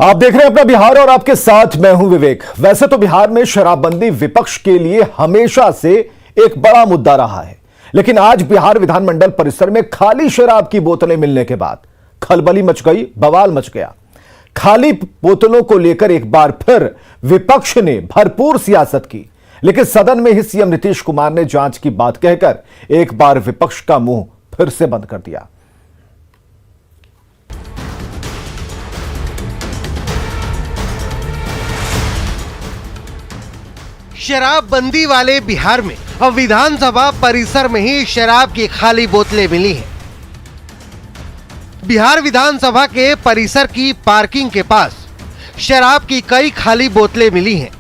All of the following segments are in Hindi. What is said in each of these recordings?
आप देख रहे हैं अपना बिहार और आपके साथ मैं हूं विवेक। वैसे तो बिहार में शराबबंदी विपक्ष के लिए हमेशा से एक बड़ा मुद्दा रहा है, लेकिन आज बिहार विधानमंडल परिसर में खाली शराब की बोतलें मिलने के बाद खलबली मच गई, बवाल मच गया। खाली बोतलों को लेकर एक बार फिर विपक्ष ने भरपूर सियासत की, लेकिन सदन में ही सीएम नीतीश कुमार ने जांच की बात कहकर एक बार विपक्ष का मुंह फिर से बंद कर दिया। शराबबंदी वाले बिहार में अब विधानसभा परिसर में ही शराब की खाली बोतलें मिली हैं। बिहार विधानसभा के परिसर की पार्किंग के पास शराब की कई खाली बोतलें मिली हैं।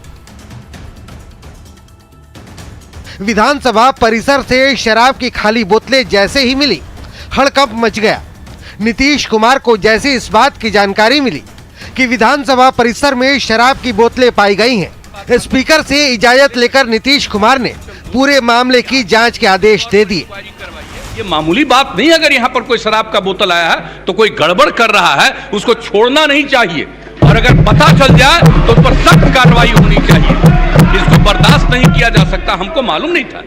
विधानसभा परिसर से शराब की खाली बोतलें जैसे ही मिली, हड़कंप मच गया। नीतीश कुमार को जैसे इस बात की जानकारी मिली कि विधानसभा परिसर में शराब की बोतलें पाई गई हैं, स्पीकर से इजाजत लेकर नीतीश कुमार ने पूरे मामले की जांच के आदेश दे दिए। ये मामूली बात नहीं, अगर यहाँ पर कोई शराब का बोतल आया है तो कोई गड़बड़ कर रहा है, उसको छोड़ना नहीं चाहिए, और अगर पता चल जाए तो उस पर सख्त कार्रवाई होनी चाहिए। इसको बर्दाश्त नहीं किया जा सकता। हमको मालूम नहीं था।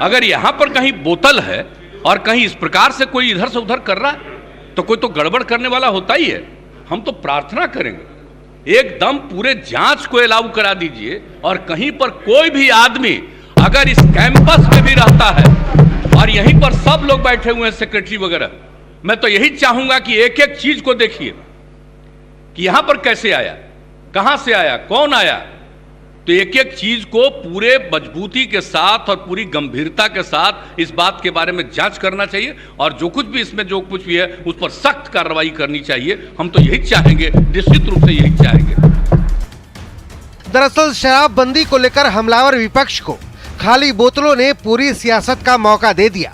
अगर यहाँ पर कहीं बोतल है और कहीं इस प्रकार से कोई इधर से उधर कर रहा है तो कोई तो गड़बड़ करने वाला होता ही है। हम तो प्रार्थना करेंगे एकदम पूरे जांच को अलाउ करा दीजिए, और कहीं पर कोई भी आदमी अगर इस कैंपस में भी रहता है और यहीं पर सब लोग बैठे हुए हैं, सेक्रेटरी वगैरह, मैं तो यही चाहूंगा कि एक एक चीज को देखिए कि यहां पर कैसे आया, कहां से आया, कौन आया। तो एक एक चीज को पूरे मजबूती के साथ और पूरी गंभीरता के साथ इस बात के बारे में जांच करना चाहिए, और जो कुछ भी इसमें जो कुछ भी है उस पर सख्त कार्रवाई करनी चाहिए। हम तो यही चाहेंगे, निश्चित रूप से यही चाहेंगे। दरअसल शराबबंदी को लेकर हमलावर विपक्ष को खाली बोतलों ने पूरी सियासत का मौका दे दिया।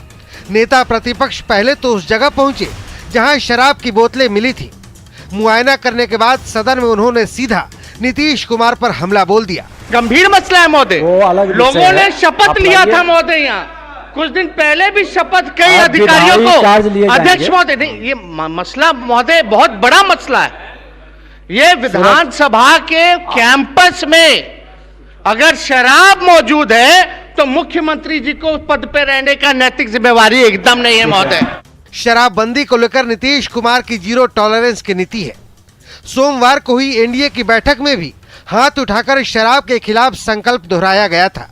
नेता प्रतिपक्ष पहले तो उस जगह पहुंचे जहां शराब की बोतलें मिली थी। मुआयना करने के बाद सदन में उन्होंने सीधा नीतीश कुमार पर हमला बोल दिया। गंभीर मसला है महोदय। लोगों ने शपथ लिया था महोदय, यहाँ कुछ दिन पहले भी शपथ कई अधिकारियों को, अध्यक्ष महोदय, नहीं ये मसला महोदय बहुत बड़ा मसला है। ये विधानसभा के कैंपस में अगर शराब मौजूद है तो मुख्यमंत्री जी को पद पे रहने का नैतिक जिम्मेवारी एकदम नहीं है महोदय। शराबबंदी को लेकर नीतीश कुमार की जीरो टॉलरेंस की नीति है। सोमवार को ही एनडीए की बैठक में भी हाथ उठाकर शराब के खिलाफ संकल्प दोहराया गया था।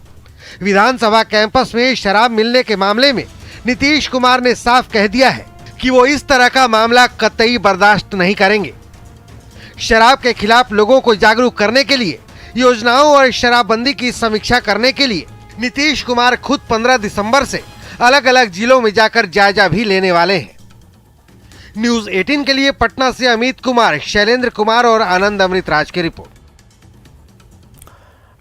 विधानसभा कैंपस में शराब मिलने के मामले में नीतीश कुमार ने साफ कह दिया है कि वो इस तरह का मामला कतई बर्दाश्त नहीं करेंगे। शराब के खिलाफ लोगों को जागरूक करने के लिए, योजनाओं और शराबबंदी की समीक्षा करने के लिए नीतीश कुमार खुद 15 दिसंबर से अलग अलग जिलों में जाकर जायजा भी लेने वाले हैं। न्यूज 18 के लिए पटना से अमित कुमार, शैलेंद्र कुमार और आनंद अमृतराज की रिपोर्ट।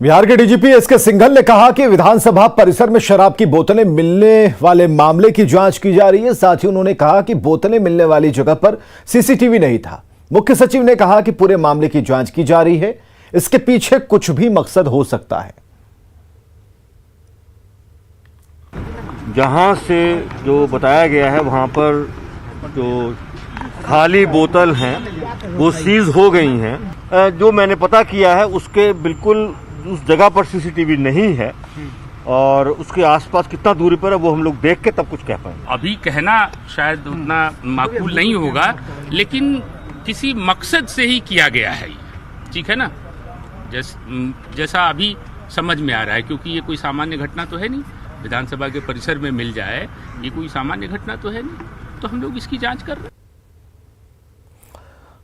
बिहार के डीजीपी एसके सिंघल ने कहा कि विधानसभा परिसर में शराब की बोतलें मिलने वाले मामले की जांच की जा रही है। साथ ही उन्होंने कहा कि बोतलें मिलने वाली जगह पर सीसीटीवी नहीं था। मुख्य सचिव ने कहा कि पूरे मामले की जांच की जा रही है, इसके पीछे कुछ भी मकसद हो सकता है। जहां से जो बताया गया है वहां पर जो खाली बोतल हैं वो सीज हो गई हैं। जो मैंने पता किया है उसके बिल्कुल उस जगह पर सीसीटीवी नहीं है, और उसके आसपास कितना दूरी पर है वो हम लोग देख के तब कुछ कह पाएंगे। अभी कहना शायद उतना माकूल नहीं होगा, लेकिन किसी मकसद से ही किया गया है, ठीक है ना, जैसा अभी समझ में आ रहा है, क्योंकि ये कोई सामान्य घटना तो है नहीं। विधानसभा के परिसर में मिल जाए ये कोई सामान्य घटना तो है नहीं, तो हम लोग इसकी जांच कर रहे हैं।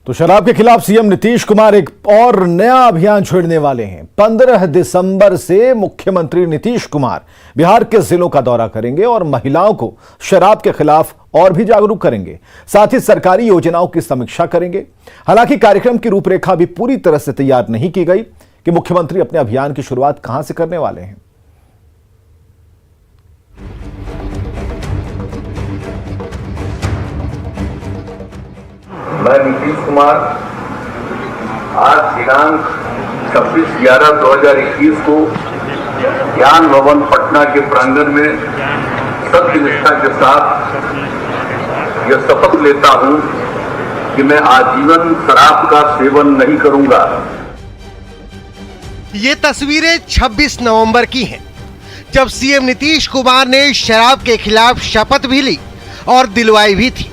तो शराब के खिलाफ सीएम नीतीश कुमार एक और नया अभियान छेड़ने वाले हैं। 15 दिसंबर से मुख्यमंत्री नीतीश कुमार बिहार के जिलों का दौरा करेंगे और महिलाओं को शराब के खिलाफ और भी जागरूक करेंगे। साथ ही सरकारी योजनाओं की समीक्षा करेंगे। हालांकि कार्यक्रम की रूपरेखा भी पूरी तरह से तैयार नहीं की गई कि मुख्यमंत्री अपने अभियान की शुरुआत कहां से करने वाले हैं। मैं नीतीश कुमार आज दिनांक 26/11/2021 को ज्ञान भवन पटना के प्रांगण में सत्यनिष्ठा के साथ यह शपथ लेता हूं कि मैं आजीवन शराब का सेवन नहीं करूंगा। ये तस्वीरें 26 नवंबर की हैं, जब सीएम नीतीश कुमार ने शराब के खिलाफ शपथ भी ली और दिलवाई भी थी।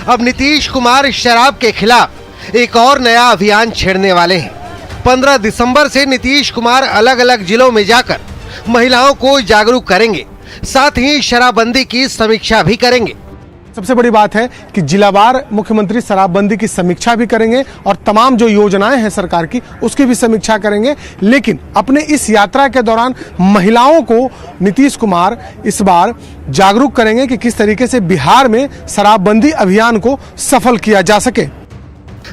अब नीतीश कुमार शराब के खिलाफ एक और नया अभियान छेड़ने वाले हैं। 15 दिसंबर से नीतीश कुमार अलग अलग जिलों में जाकर महिलाओं को जागरूक करेंगे, साथ ही शराबबंदी की समीक्षा भी करेंगे। सबसे बड़ी बात है कि जिलावार मुख्यमंत्री शराबबंदी की समीक्षा भी करेंगे और तमाम जो योजनाएं हैं सरकार की उसकी भी समीक्षा करेंगे। लेकिन अपने इस यात्रा के दौरान महिलाओं को नीतीश कुमार इस बार जागरूक करेंगे कि किस तरीके से बिहार में शराबबंदी अभियान को सफल किया जा सके।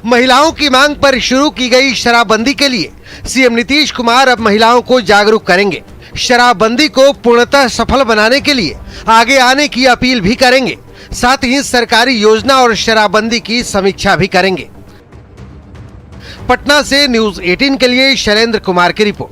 महिलाओं की मांग पर शुरू की गई शराबबंदी के लिए सीएम नीतीश कुमार अब महिलाओं को जागरूक करेंगे। शराबबंदी को पूर्णतः सफल बनाने के लिए आगे आने की अपील भी करेंगे, साथ ही सरकारी योजना और शराबबंदी की समीक्षा भी करेंगे। पटना से न्यूज़ 18 के लिए शैलेंद्र कुमार की रिपोर्ट।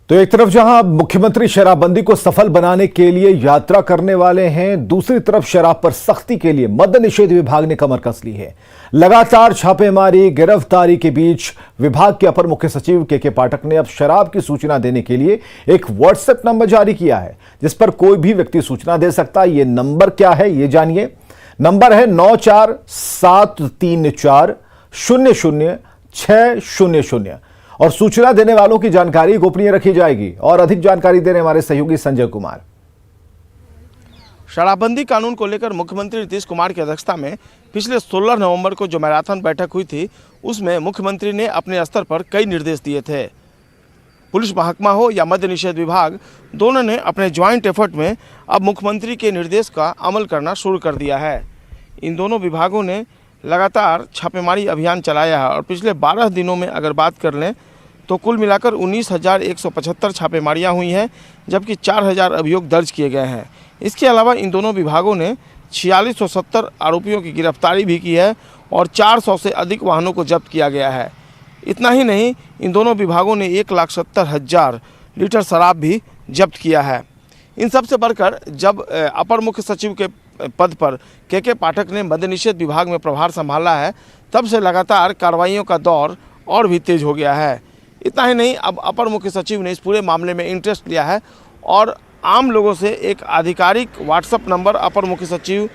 तो एक तरफ जहां मुख्यमंत्री शराबबंदी को सफल बनाने के लिए यात्रा करने वाले हैं, दूसरी तरफ शराब पर सख्ती के लिए मद्य निषेध विभाग ने कमर कस ली है। लगातार छापेमारी गिरफ्तारी के बीच विभाग के अपर मुख्य सचिव के पाठक ने अब शराब की सूचना देने के लिए एक व्हाट्सएप नंबर जारी किया है, जिस पर कोई भी व्यक्ति सूचना दे सकता है। यह नंबर क्या है, ये जानिए। नंबर है 9473400600 और सूचना देने वालों की जानकारी गोपनीय रखी जाएगी। और अधिक जानकारी देने हमारे सहयोगी संजय कुमार। शराबबंदी कानून को लेकर मुख्यमंत्री नीतीश कुमार की अध्यक्षता में पिछले 16 नवंबर को जो मैराथन बैठक हुई थी, उसमें मुख्यमंत्री ने अपने स्तर पर कई निर्देश दिए थे। पुलिस महकमा हो या मद्य निषेध विभाग, दोनों ने अपने ज्वाइंट एफर्ट में अब मुख्यमंत्री के निर्देश का अमल करना शुरू कर दिया है। इन दोनों विभागों ने लगातार छापेमारी अभियान चलाया है और पिछले 12 दिनों में अगर बात कर लें तो कुल मिलाकर 19,175 छापेमारियां हुई हैं, जबकि 4,000 अभियोग दर्ज किए गए हैं। इसके अलावा इन दोनों विभागों ने 4670 आरोपियों की गिरफ्तारी भी की है और 400 से अधिक वाहनों को जब्त किया गया है। इतना ही नहीं, इन दोनों विभागों ने 1,70,000 लीटर शराब भी जब्त किया है। इन सबसे बढ़कर जब अपर मुख्य सचिव के पद पर के पाठक ने मद्य निषेध विभाग में प्रभार संभाला है, तब से लगातार कार्रवाइयों का दौर और भी तेज हो गया है। इतना ही नहीं, अब अपर मुख्य सचिव ने इस पूरे मामले में इंटरेस्ट लिया है और आम लोगों से एक आधिकारिक व्हाट्सएप नंबर अपर मुख्य सचिव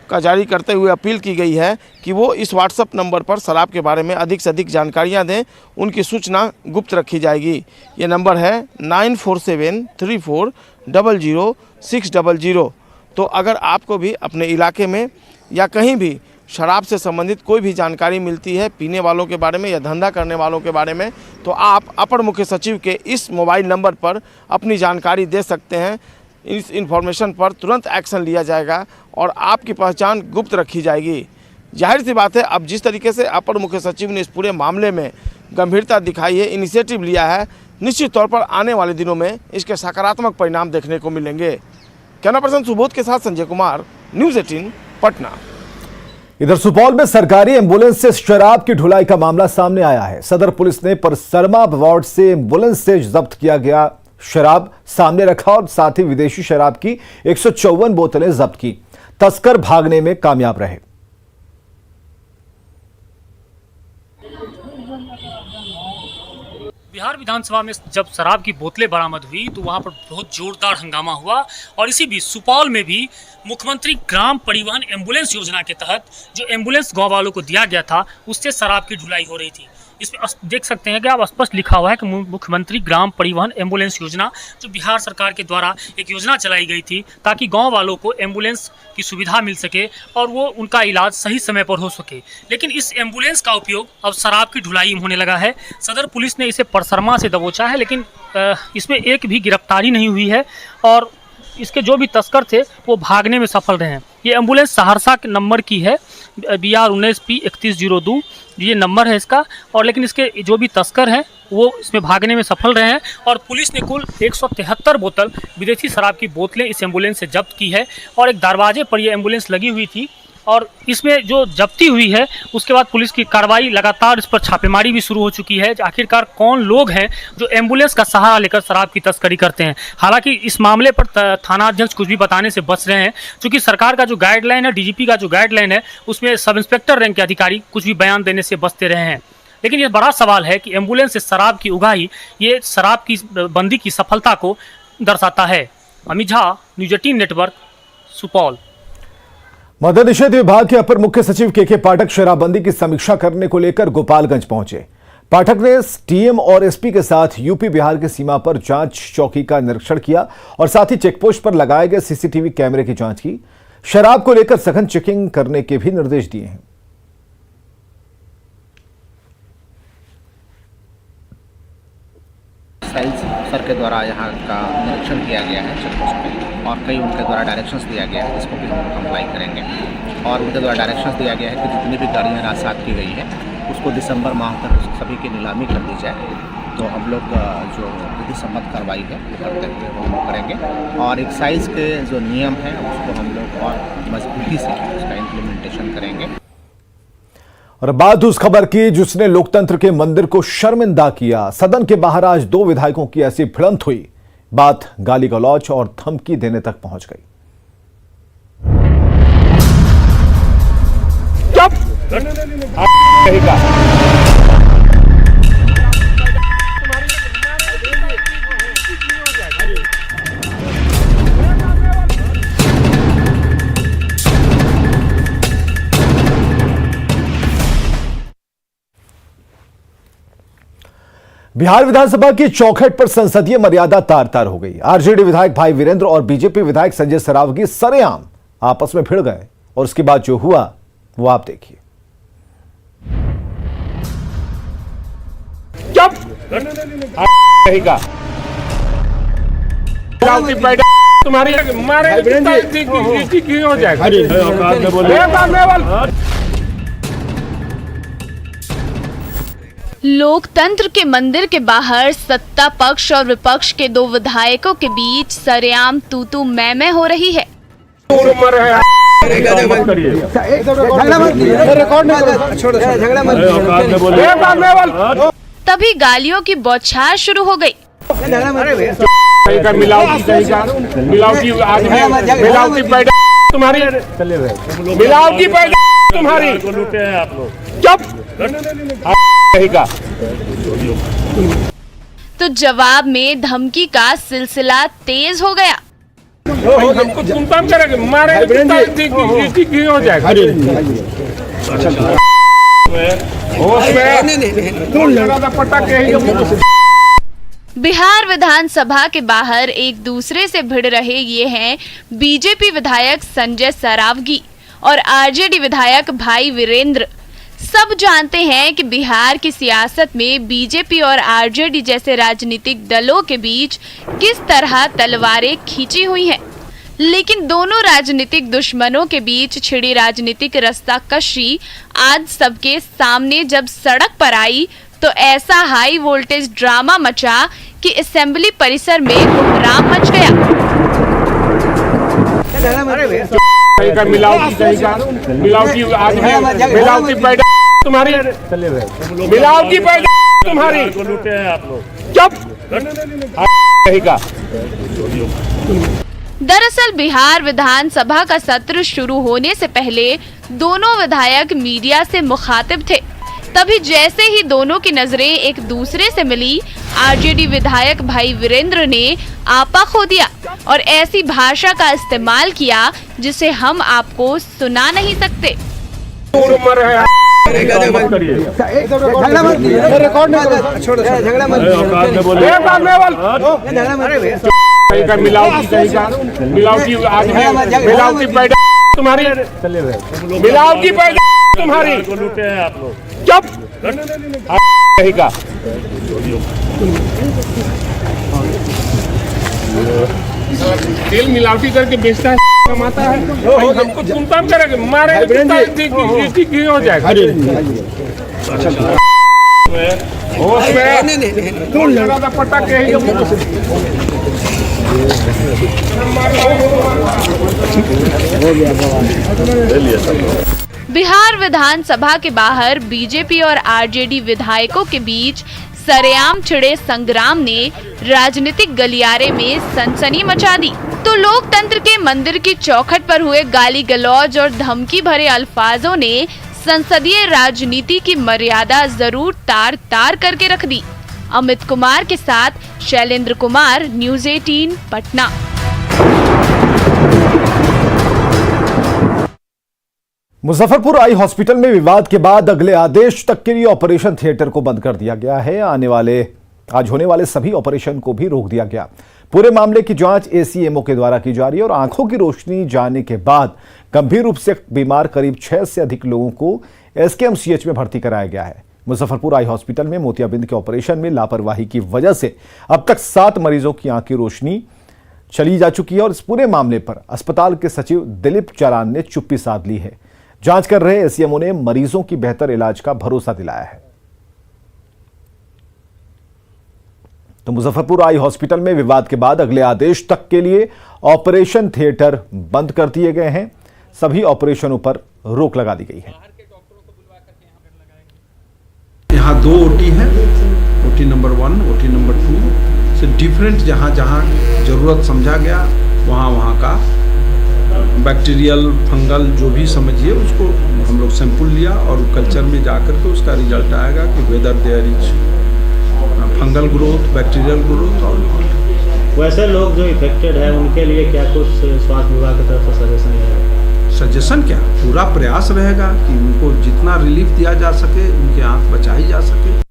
का जारी करते हुए अपील की गई है कि वो इस व्हाट्सएप नंबर पर शराब के बारे में अधिक से अधिक जानकारियां दें। उनकी सूचना गुप्त रखी जाएगी। ये नंबर है 9473400600। तो अगर आपको भी अपने इलाके में या कहीं भी शराब से संबंधित कोई भी जानकारी मिलती है, पीने वालों के बारे में या धंधा करने वालों के बारे में, तो आप अपर मुख्य सचिव के इस मोबाइल नंबर पर अपनी जानकारी दे सकते हैं। इस इन्फॉर्मेशन पर तुरंत एक्शन लिया जाएगा और आपकी पहचान गुप्त रखी जाएगी। जाहिर सी बात है, अब जिस तरीके से अपर मुख्य सचिव ने इस पूरे मामले में गंभीरता दिखाई है, इनिशिएटिव लिया है, निश्चित तौर पर आने वाले दिनों में इसके सकारात्मक परिणाम देखने को मिलेंगे। कैमरा पर्सन सुबोध के साथ संजय कुमार, न्यूज़ 18 पटना। इधर सुपौल में सरकारी एम्बुलेंस से शराब की ढुलाई का मामला सामने आया है। सदर पुलिस ने परसरमा वार्ड से एम्बुलेंस से जब्त किया गया शराब सामने रखा और साथ ही विदेशी शराब की 154 बोतलें जब्त की। तस्कर भागने में कामयाब रहे। बिहार विधानसभा में जब शराब की बोतलें बरामद हुई तो वहां पर बहुत जोरदार हंगामा हुआ और इसी बीच सुपौल में भी मुख्यमंत्री ग्राम परिवहन एम्बुलेंस योजना के तहत जो एम्बुलेंस गांव वालों को दिया गया था, उससे शराब की ढुलाई हो रही थी। इसमें देख सकते हैं कि आप स्पष्ट लिखा हुआ है कि मुख्यमंत्री ग्राम परिवहन एम्बुलेंस योजना, जो बिहार सरकार के द्वारा एक योजना चलाई गई थी ताकि गांव वालों को एम्बुलेंस की सुविधा मिल सके और वो उनका इलाज सही समय पर हो सके। लेकिन इस एम्बुलेंस का उपयोग अब शराब की ढुलाई में होने लगा है। सदर पुलिस ने इसे परसरमा से दबोचा है, लेकिन इसमें एक भी गिरफ्तारी नहीं हुई है और इसके जो भी तस्कर थे वो भागने में सफल रहे हैं। ये एम्बुलेंस सहरसा के नंबर की है, BR 19P3102 ये नंबर है इसका, और लेकिन इसके जो भी तस्कर हैं वो इसमें भागने में सफल रहे हैं और पुलिस ने कुल 173 बोतल विदेशी शराब की बोतलें इस एम्बुलेंस से जब्त की है। और एक दरवाजे पर ये एम्बुलेंस लगी हुई थी और इसमें जो जब्ती हुई है उसके बाद पुलिस की कार्रवाई लगातार इस पर छापेमारी भी शुरू हो चुकी है। आखिरकार कौन लोग हैं जो एम्बुलेंस का सहारा लेकर शराब की तस्करी करते हैं। हालांकि इस मामले पर थाना अध्यक्ष कुछ भी बताने से बच रहे हैं, क्योंकि सरकार का जो गाइडलाइन है, डीजीपी का जो गाइडलाइन है, उसमें सब इंस्पेक्टर रैंक के अधिकारी कुछ भी बयान देने से बचते रहे हैं। लेकिन ये बड़ा सवाल है कि एम्बुलेंस से शराब की उगाही ये शराब की बंदी की सफलता को दर्शाता है। Amit Jha, news 18 network, Supaul. मद्य निषेध विभाग के अपर मुख्य सचिव के पाठक शराबबंदी की समीक्षा करने को लेकर गोपालगंज पहुंचे। पाठक ने टीएम और एसपी के साथ यूपी बिहार की सीमा पर जांच चौकी का निरीक्षण किया और साथ ही चेकपोस्ट पर लगाए गए सीसीटीवी कैमरे की जांच की। शराब को लेकर सघन चेकिंग करने के भी निर्देश दिए हैं। सर के द्वारा यहाँ का निरीक्षण किया गया है चेकपोस्ट पे, और कई उनके द्वारा डायरेक्शंस दिया गया है, जिसको भी हम कंप्लाई करेंगे। और उनके द्वारा डायरेक्शंस दिया गया है कि जितनी भी गाड़ियाँ राजसात की गई है उसको दिसंबर माह तक सभी की नीलामी कर दी जाए। तो हम लोग जो विधि सम्मत कार्रवाई है करते हुए वो करेंगे, और एक्साइज के जो नियम है उसको हम लोग और मजबूती से उसका इम्प्लीमेंटेशन करेंगे। और बात उस खबर की जिसने लोकतंत्र के मंदिर को शर्मिंदा किया। सदन के बाहर आज दो विधायकों की ऐसी भिड़ंत हुई, बात गाली गलौज और धमकी देने तक पहुंच गई। बिहार विधानसभा की चौखट पर संसदीय मर्यादा तार तार हो गई। आरजेडी विधायक भाई वीरेंद्र और बीजेपी विधायक संजय सरावगी सरेआम आपस में भिड़ गए और उसके बाद जो हुआ वो आप देखिए। तुम्हारी हो जाएगा। लोकतंत्र के मंदिर के बाहर सत्ता पक्ष और विपक्ष के दो विधायकों के बीच सरेआम तू मैं हो रही है। तभी गालियों की बौछार शुरू हो गई। तो जवाब में धमकी का सिलसिला तेज हो गया। हमको तुम करेंगे, मारेंगे हो जाएगा। बिहार विधानसभा के बाहर एक दूसरे से भिड़ रहे ये हैं बीजेपी विधायक संजय सरावगी और आरजेडी विधायक भाई वीरेंद्र। सब जानते हैं कि बिहार की सियासत में बीजेपी और आरजेडी जैसे राजनीतिक दलों के बीच किस तरह तलवारें खींची हुई हैं। लेकिन दोनों राजनीतिक दुश्मनों के बीच छिड़ी राजनीतिक रस्साकशी आज सबके सामने जब सड़क पर आई तो ऐसा हाई वोल्टेज ड्रामा मचा कि असेंबली परिसर में कोहराम मच गया। दरअसल बिहार विधानसभा का सत्र शुरू होने से पहले दोनों विधायक मीडिया से मुखातिब थे। तभी जैसे ही दोनों की नजरें एक दूसरे से मिली, आरजेडी विधायक भाई वीरेंद्र ने आपा खो दिया और ऐसी भाषा का इस्तेमाल किया जिसे हम आपको सुना नहीं सकते। तेल मिलावटी करके बेचता है, कमाता है। हमको तुम करेंगे, मारेंगे हो जाएगा। पट्टा बिहार विधानसभा के बाहर बीजेपी और आरजेडी विधायकों के बीच सरेआम छिड़े संग्राम ने राजनीतिक गलियारे में सनसनी मचा दी। तो लोकतंत्र के मंदिर की चौखट पर हुए गाली गलौज और धमकी भरे अल्फाजों ने संसदीय राजनीति की मर्यादा जरूर तार तार करके रख दी। अमित कुमार के साथ Shailendra Kumar, news 18 Patna. Muzaffarpur eye hospital में विवाद के बाद अगले आदेश तक के लिए ऑपरेशन थिएटर को बंद कर दिया गया है। आज होने वाले सभी ऑपरेशन को भी रोक दिया गया। पूरे मामले की जांच एसीएमओ के द्वारा की जा रही है और आंखों की रोशनी जाने के बाद गंभीर रूप से बीमार करीब 6 से अधिक लोगों को एसकेएमसीएच में भर्ती कराया गया है। मुजफ्फरपुर आई हॉस्पिटल में मोतियाबिंद के ऑपरेशन में लापरवाही की वजह से अब तक 7 मरीजों की आंख की रोशनी चली जा चुकी है और इस पूरे मामले पर अस्पताल के सचिव दिलीप चालान ने चुप्पी साध ली है। जांच कर रहे एसीएमओ ने मरीजों की बेहतर इलाज का भरोसा दिलाया है। तो मुजफ्फरपुर आई हॉस्पिटल में विवाद के बाद अगले आदेश तक के लिए ऑपरेशन थिएटर बंद कर दिए गए हैं। सभी ऑपरेशनों पर रोक लगा दी गई है। यहाँ 2 ओटी है, ओटी नंबर 1, ओटी नंबर 2 से डिफरेंट जहाँ जहाँ जरूरत समझा गया वहाँ का बैक्टीरियल फंगल जो भी समझिए उसको हम लोग सैंपल लिया और कल्चर में जाकर के उसका रिजल्ट आएगा कि whether there is fungal growth, bacterial growth. और वैसे लोग जो इफेक्टेड है उनके लिए क्या कुछ स्वास्थ्य विभाग की तरफ से सजेशन है? सजेशन क्या, पूरा प्रयास रहेगा कि उनको जितना रिलीफ दिया जा सके, उनकी आंख बचाई जा सके।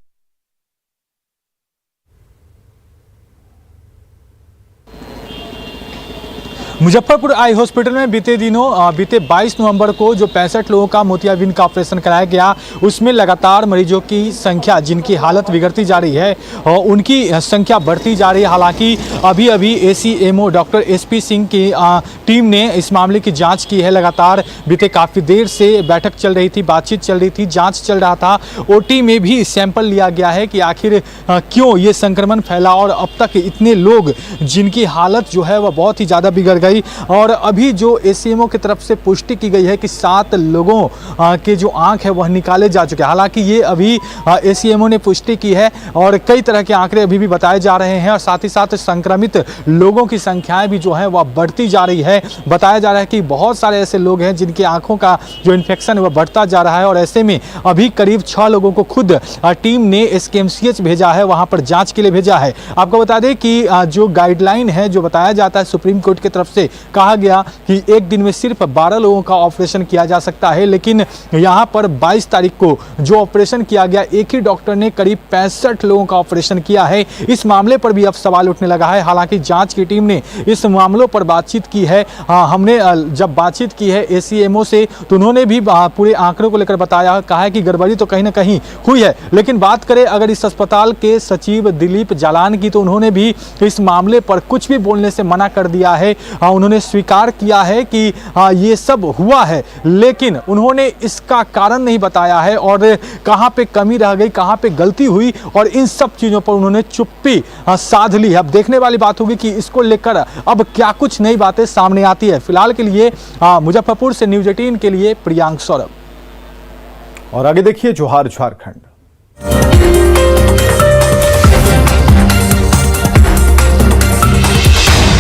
मुजफ्फरपुर आई हॉस्पिटल में बीते 22 नवंबर को जो 65 लोगों का मोतियाबिंद का ऑपरेशन कराया गया, उसमें लगातार मरीजों की संख्या जिनकी हालत बिगड़ती जा रही है और उनकी संख्या बढ़ती जा रही है। हालांकि अभी एसीएमओ डॉक्टर एसपी सिंह की टीम ने इस मामले की जांच की है। लगातार बीते काफ़ी देर से बैठक चल रही थी, बातचीत चल रही थी, जाँच चल रहा था। ओटी में भी सैंपल लिया गया है कि आखिर क्यों ये संक्रमण फैला और अब तक इतने लोग जिनकी हालत जो है वह बहुत ही ज़्यादा बिगड़ गई। और अभी जो एसीएमओ की तरफ से पुष्टि की गई है कि 7 लोगों के जो आंख है वह निकाले जा चुके हैं। हालांकि ये अभी एसीएमओ ने पुष्टि की है और कई तरह के आंकड़े अभी भी बताए जा रहे हैं और साथ ही साथ संक्रमित लोगों की संख्याएं भी जो है वह बढ़ती जा रही है। बताया जा रहा है कि बहुत सारे ऐसे लोग हैं जिनकी आंखों का जो इन्फेक्शन है वह बढ़ता जा रहा है और ऐसे में अभी करीब 6 लोगों को खुद टीम ने एसकेएमसीएच भेजा है, वहां पर जांच के लिए भेजा है। आपको बता दें कि जो गाइडलाइन है, जो बताया जाता है सुप्रीम कोर्ट की तरफ से कहा गया कि एक दिन में सिर्फ 12 लोगों का ऑपरेशन किया जा सकता है, लेकिन यहां पर 22 तारीख को जो ऑपरेशन किया गया, एक ही डॉक्टर ने करीब 65 लोगों का ऑपरेशन किया है। इस मामले पर भी अब सवाल उठने लगा है। हालांकि जांच की टीम ने इस मामलों पर बातचीत की है। हमने जब बातचीत की है एसीएमओ से तो उन्होंने भी पूरे आंकड़ों को लेकर बताया, कहा है कि गड़बड़ी तो कहीं ना कहीं हुई है। लेकिन बात करें अगर इस अस्पताल के सचिव दिलीप जालान की, तो उन्होंने भी इस मामले पर कुछ भी बोलने से मना कर दिया है। उन्होंने स्वीकार किया है कि ये सब हुआ है, लेकिन उन्होंने इसका कारण नहीं बताया है और कहां पे कमी रह गई, कहां पे गलती हुई और इन सब चीजों पर उन्होंने चुप्पी साध ली है। अब देखने वाली बात होगी कि इसको लेकर अब क्या कुछ नई बातें सामने आती है। फिलहाल के लिए मुजफ्फरपुर से न्यूज़ 18 के लिए प्रियांक सौरभ। और आगे देखिए जोहार झारखंड।